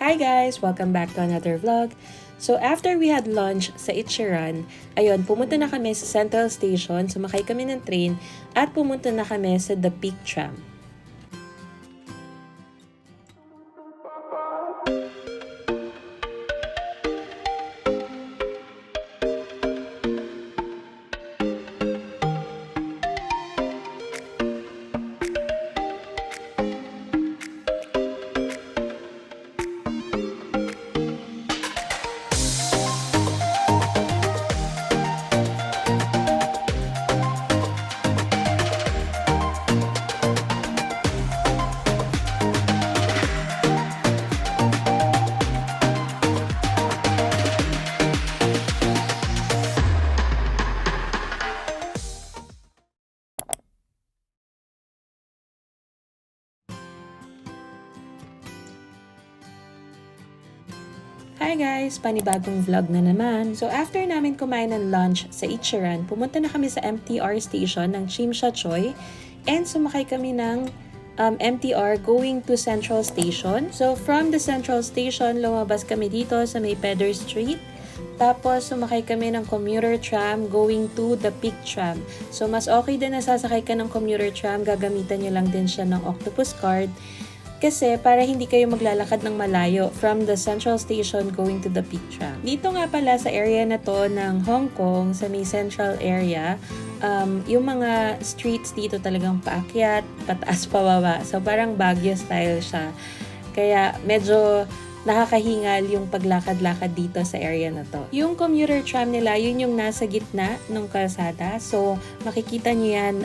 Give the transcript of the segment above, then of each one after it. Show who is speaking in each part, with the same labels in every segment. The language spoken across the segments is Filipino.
Speaker 1: Hi guys! Welcome back to another vlog. So after we had lunch sa Ichiran, ayun, pumunta na kami sa Central Station, sumakay kami ng train, at pumunta na kami sa The Peak Tram. Hi guys! Panibagong vlog na naman. So after namin kumain ng lunch sa Ichiran, pumunta na kami sa MTR station ng Chimsha-Choy and sumakay kami ng MTR going to Central Station. So from the Central Station, lumabas kami dito sa may Pedder Street. Tapos sumakay kami ng commuter tram going to the Peak Tram. So mas okay din na sasakay ka ng commuter tram, gagamitan nyo lang din siya ng Octopus card. Kasi para hindi kayo maglalakad ng malayo from the Central Station going to the Peak Tram. Dito nga pala sa area na to ng Hong Kong, sa may central area, yung mga streets dito talagang paakyat, pataas pababa. So parang Baguio style siya. Kaya medyo nakakahingal yung paglakad-lakad dito sa area na to. Yung commuter tram nila, yun yung nasa gitna ng kalsada. So makikita nyo yan,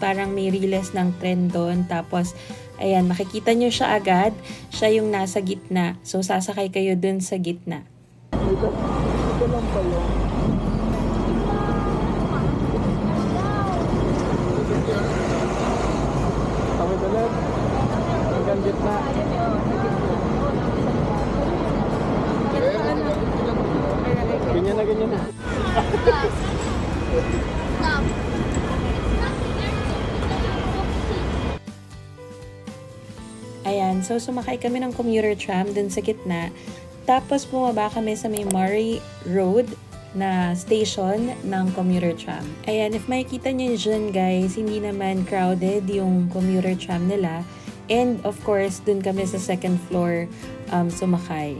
Speaker 1: parang may riles ng tren doon. Tapos ayan, makikita nyo siya agad. Siya yung nasa gitna. So, sasakay kayo dun sa gitna.
Speaker 2: Ito lang ba yun? Tawid ulit. Hanggang gitna. Ganyan na ganyan na.
Speaker 1: Ayan, so sumakay kami ng commuter tram dun sa gitna. Tapos bumaba kami sa may Murray Road na station ng commuter tram. Ayan, if makikita nyo dyan guys, hindi naman crowded yung commuter tram nila. And of course, dun kami sa second floor sumakay.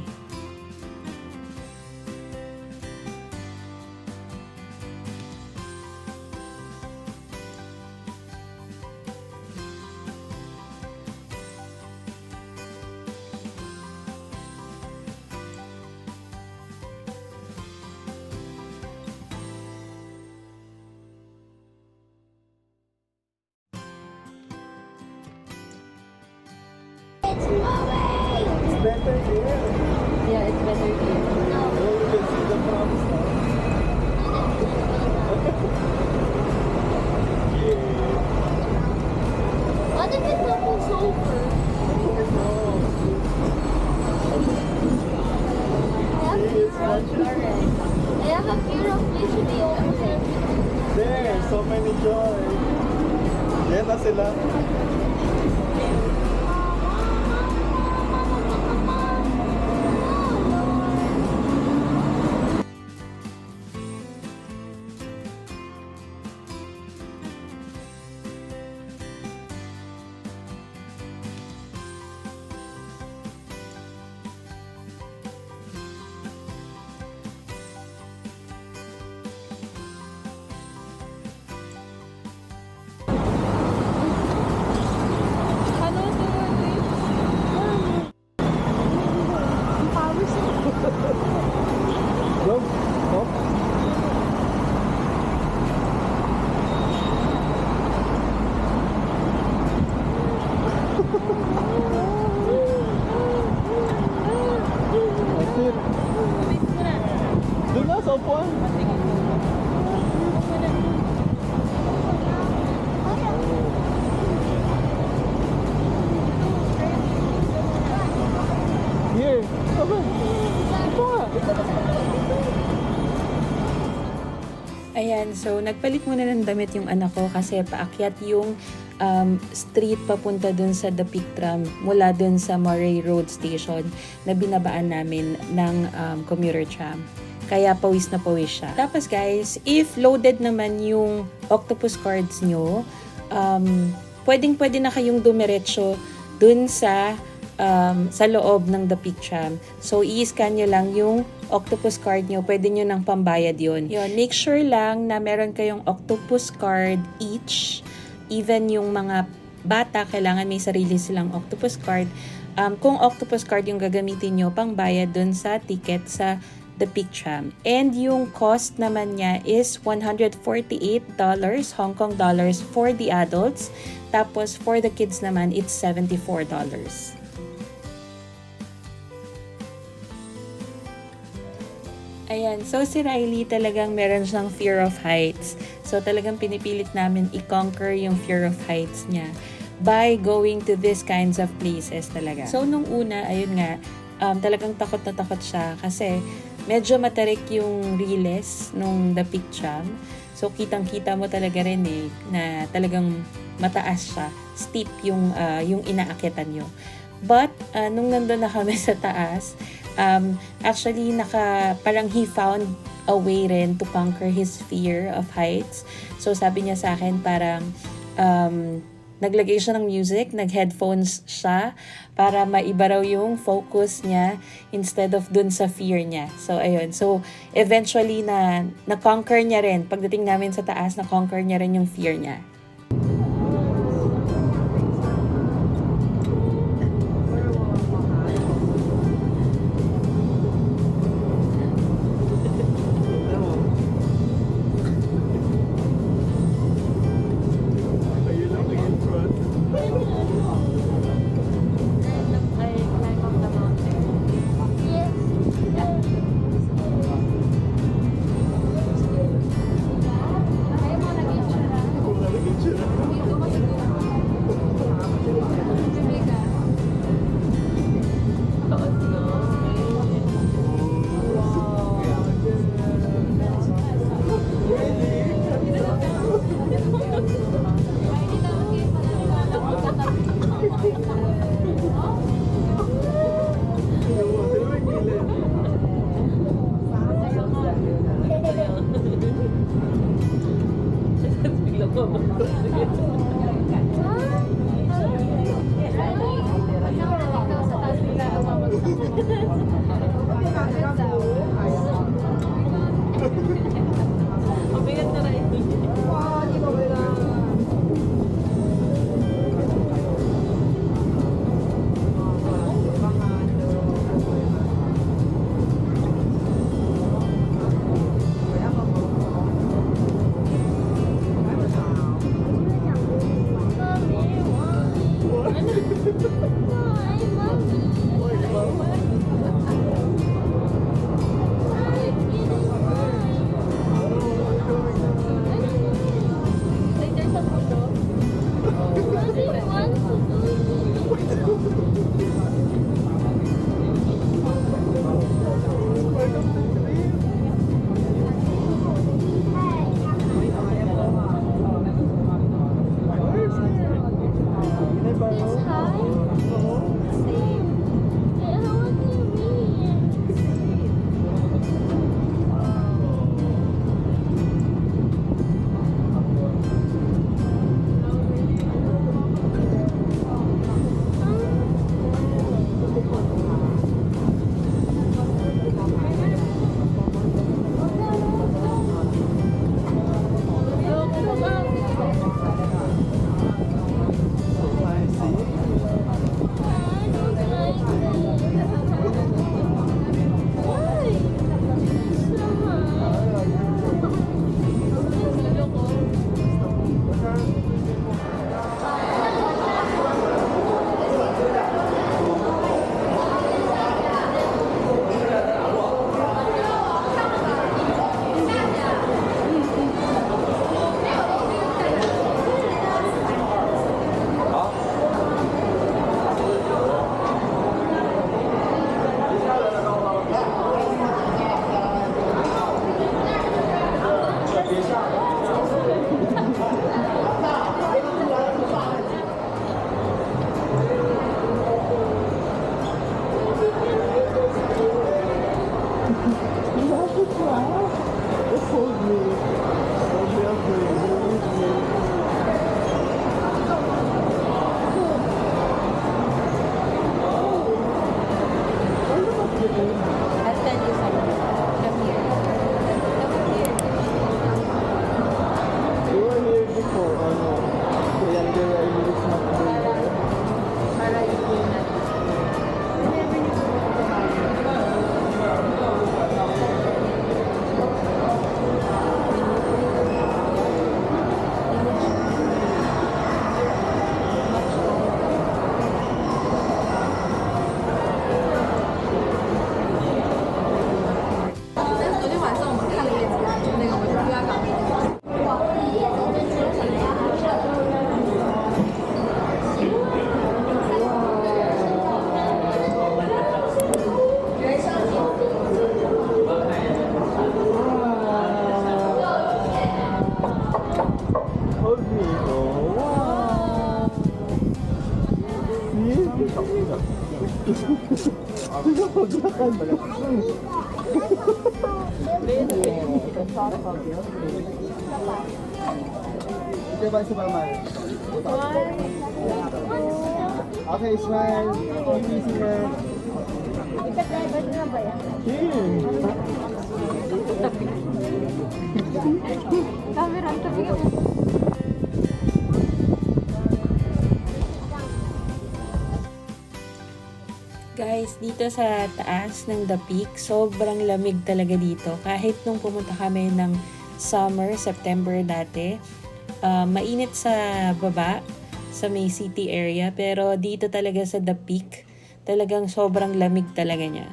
Speaker 2: It's better here.
Speaker 1: Yeah, it's better here.
Speaker 2: Oh, you can see the proms now.
Speaker 3: What if it topbles over? I have a fear of literally over.
Speaker 2: There, so many joy. Yan na sila. Go. Go. That's it. Doon na sa upuan. Here. Aba. Ito nga.
Speaker 1: Ayan, so nagpalit muna ng damit yung anak ko kasi paakyat yung street papunta dun sa The Peak Tram mula dun sa Moray Road Station na binabaan namin ng commuter tram. Kaya pawis na pawis siya. Tapos guys, if loaded naman yung octopus cards nyo, pwedeng-pwede na kayong dumiretso dun sa loob ng The Peak Tram. So, i-scan nyo lang yung octopus card nyo. Pwede nyo nang pambayad yun. Make sure lang na meron kayong octopus card each. Even yung mga bata, kailangan may sarili silang octopus card. Kung octopus card yung gagamitin nyo, pangbayad dun sa ticket sa The Peak Tram. And yung cost naman niya is $148 Hong Kong dollars for the adults. Tapos, for the kids naman, it's $74. Ayan, so si Riley talagang meron siyang fear of heights. So talagang pinipilit namin i-conquer yung fear of heights niya by going to these kinds of places talaga. So nung una, ayun nga, talagang takot na takot siya kasi medyo matarik yung riles nung The Peak Tram. So kitang-kita mo talaga rin na talagang mataas siya. Steep yung inaakitan nyo. But nung nandun na kami sa taas, actually parang he found a way rin to conquer his fear of heights. So sabi niya sa akin parang naglagay siya ng music, nag-headphones siya para maiba raw yung focus niya instead of dun sa fear niya. So ayun. So eventually na-conquer niya rin. Pagdating namin sa taas, na-conquer niya rin yung fear niya. I'll tell you something. Come here. Come here.
Speaker 2: You were here before, ano? Kaya there I miss not
Speaker 1: Para hindi natin. Whenever you go to the
Speaker 2: Hold me. Oh, wow. Ito ba si Mama? Okay, smile. Easy na.
Speaker 3: Camera, tabi ka mo.
Speaker 1: Guys, dito sa taas ng The Peak, sobrang lamig talaga dito. Kahit nung pumunta kami ng summer, September dati, mainit sa baba, sa May City area. Pero dito talaga sa The Peak, talagang sobrang lamig talaga niya.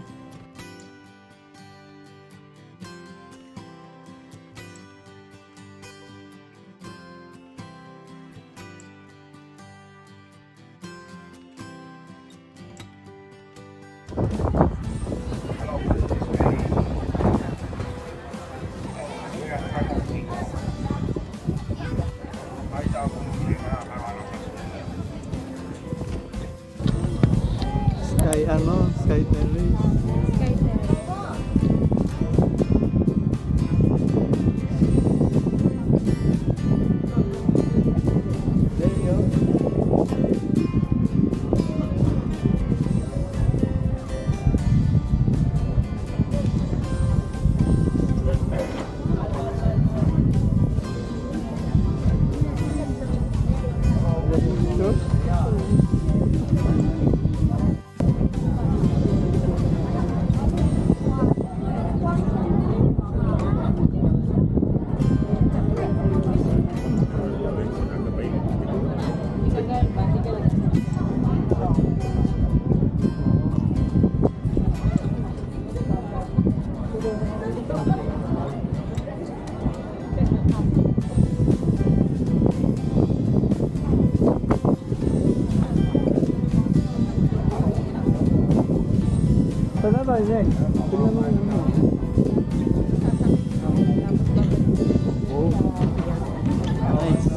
Speaker 2: Sky Terrace. There you go. Sana ba, Nek? Tingnan mo yun. Oh. Nice.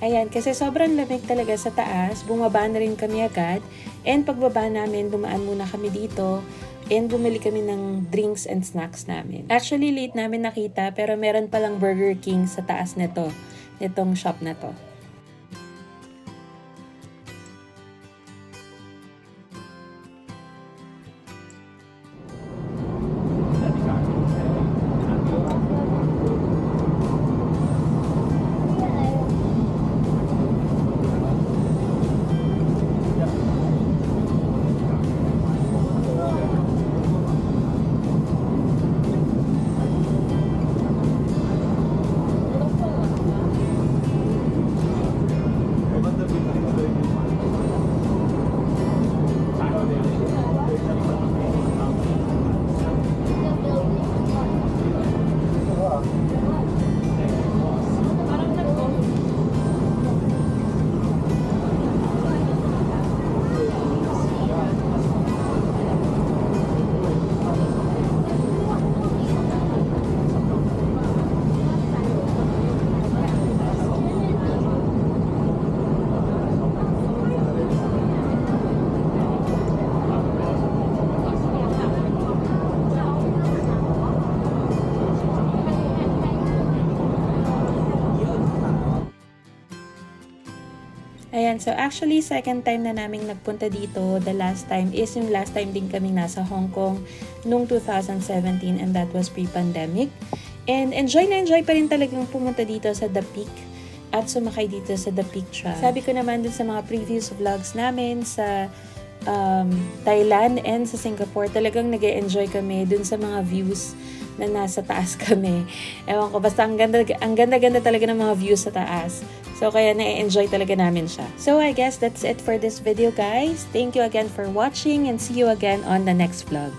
Speaker 1: Ayan, kasi sobrang lamig talaga sa taas, bumaba na rin kami agad. And pagbaba namin, dumaan muna kami dito. And bumili kami ng drinks and snacks namin. Actually, late namin nakita, pero meron palang Burger King sa taas nito. Nitong shop na to. Ayan, so actually, second time na naming nagpunta dito. The last time is yung last time din kami nasa Hong Kong noong 2017 and that was pre-pandemic. And enjoy na enjoy pa rin talagang pumunta dito sa The Peak at sumakay dito sa The Peak Tram. Sabi ko naman dun sa mga previous vlogs namin sa Thailand and sa Singapore, talagang nag-enjoy kami dun sa mga views na nasa taas kami. Ewan ko, basta ang ganda-ganda talaga ng mga views sa taas. So, kaya na-enjoy talaga namin siya. So, I guess that's it for this video, guys. Thank you again for watching and see you again on the next vlog.